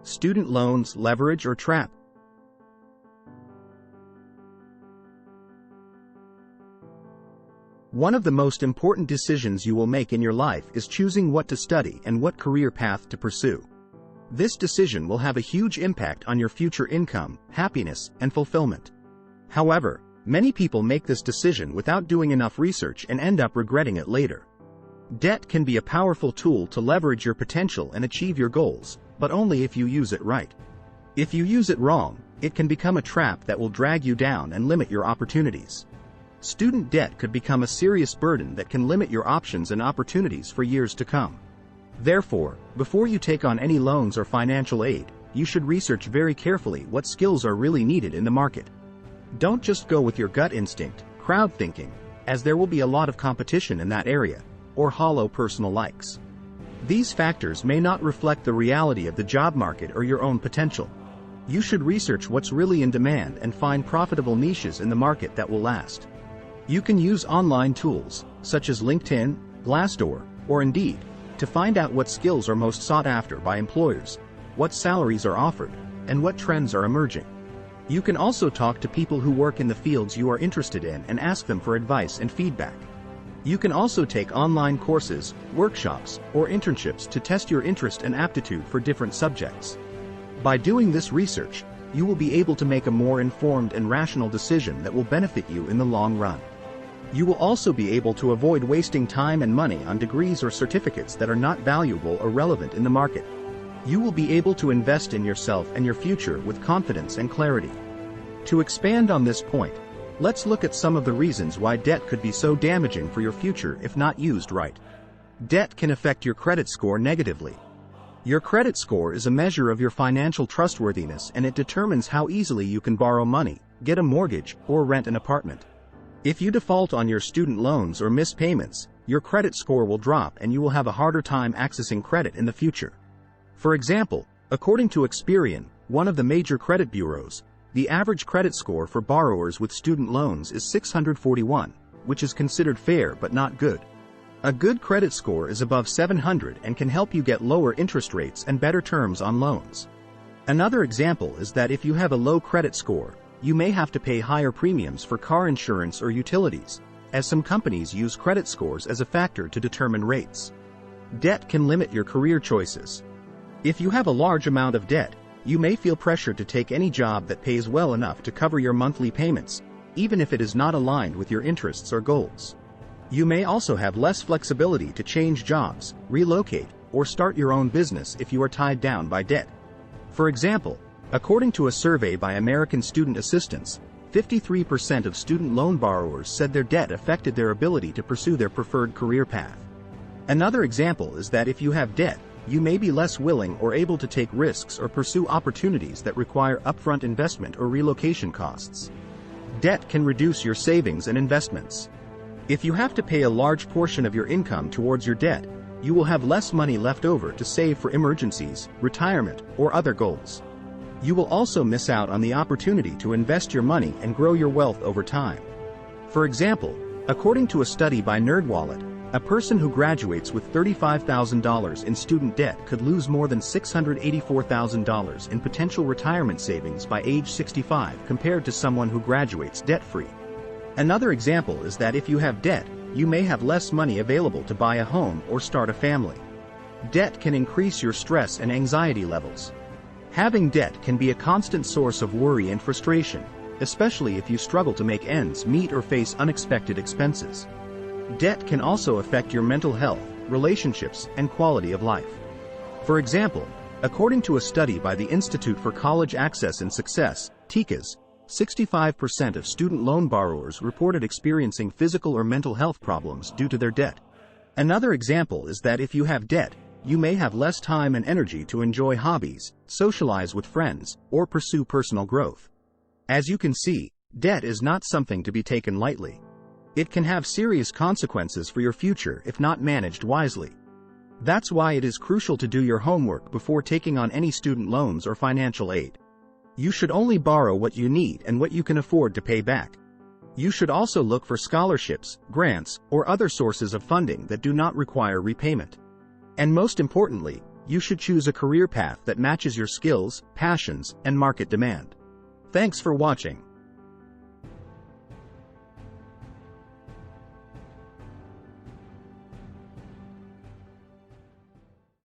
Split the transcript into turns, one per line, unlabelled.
student loans, leverage, or trap? One of the most important decisions you will make in your life is choosing what to study and what career path to pursue. This decision will have a huge impact on your future income, happiness, and fulfillment. However, many people make this decision without doing enough research and end up regretting it later. Debt can be a powerful tool to leverage your potential and achieve your goals, but only if you use it right. If you use it wrong, it can become a trap that will drag you down and limit your opportunities. Student debt could become a serious burden that can limit your options and opportunities for years to come. Therefore, before you take on any loans or financial aid, you should research very carefully what skills are really needed in the market. Don't just go with your gut instinct, crowd thinking, as there will be a lot of competition in that area, or hollow personal likes. These factors may not reflect the reality of the job market or your own potential. You should research what's really in demand and find profitable niches in the market that will last. You can use online tools, such as LinkedIn, Glassdoor, or Indeed, to find out what skills are most sought after by employers, what salaries are offered, and what trends are emerging. You can also talk to people who work in the fields you are interested in and ask them for advice and feedback. You can also take online courses, workshops, or internships to test your interest and aptitude for different subjects. By doing this research, you will be able to make a more informed and rational decision that will benefit you in the long run. You will also be able to avoid wasting time and money on degrees or certificates that are not valuable or relevant in the market. You will be able to invest in yourself and your future with confidence and clarity. To expand on this point, let's look at some of the reasons why debt could be so damaging for your future if not used right. Debt can affect your credit score negatively. Your credit score is a measure of your financial trustworthiness, and it determines how easily you can borrow money, get a mortgage, or rent an apartment. If you default on your student loans or miss payments, your credit score will drop and you will have a harder time accessing credit in the future. For example, according to Experian, one of the major credit bureaus, the average credit score for borrowers with student loans is 641, which is considered fair but not good. A good credit score is above 700 and can help you get lower interest rates and better terms on loans. Another example is that if you have a low credit score, you may have to pay higher premiums for car insurance or utilities, as some companies use credit scores as a factor to determine rates. Debt can limit your career choices. If you have a large amount of debt, you may feel pressured to take any job that pays well enough to cover your monthly payments, even if it is not aligned with your interests or goals. You may also have less flexibility to change jobs, relocate, or start your own business if you are tied down by debt. For example, according to a survey by American Student Assistance, 53% of student loan borrowers said their debt affected their ability to pursue their preferred career path. Another example is that if you have debt, you may be less willing or able to take risks or pursue opportunities that require upfront investment or relocation costs. Debt can reduce your savings and investments. If you have to pay a large portion of your income towards your debt, you will have less money left over to save for emergencies, retirement, or other goals. You will also miss out on the opportunity to invest your money and grow your wealth over time. For example, according to a study by NerdWallet, a person who graduates with $35,000 in student debt could lose more than $684,000 in potential retirement savings by age 65 compared to someone who graduates debt-free. Another example is that if you have debt, you may have less money available to buy a home or start a family. Debt can increase your stress and anxiety levels. Having debt can be a constant source of worry and frustration, especially if you struggle to make ends meet or face unexpected expenses. Debt can also affect your mental health, relationships, and quality of life. For example, according to a study by the Institute for College Access and Success, TICAS, 65% of student loan borrowers reported experiencing physical or mental health problems due to their debt. Another example is that if you have debt, you may have less time and energy to enjoy hobbies, socialize with friends, or pursue personal growth. As you can see, debt is not something to be taken lightly. It can have serious consequences for your future if not managed wisely. That's why it is crucial to do your homework before taking on any student loans or financial aid. You should only borrow what you need and what you can afford to pay back. You should also look for scholarships, grants, or other sources of funding that do not require repayment. And most importantly, you should choose a career path that matches your skills, passions, and market demand. Thanks for watching.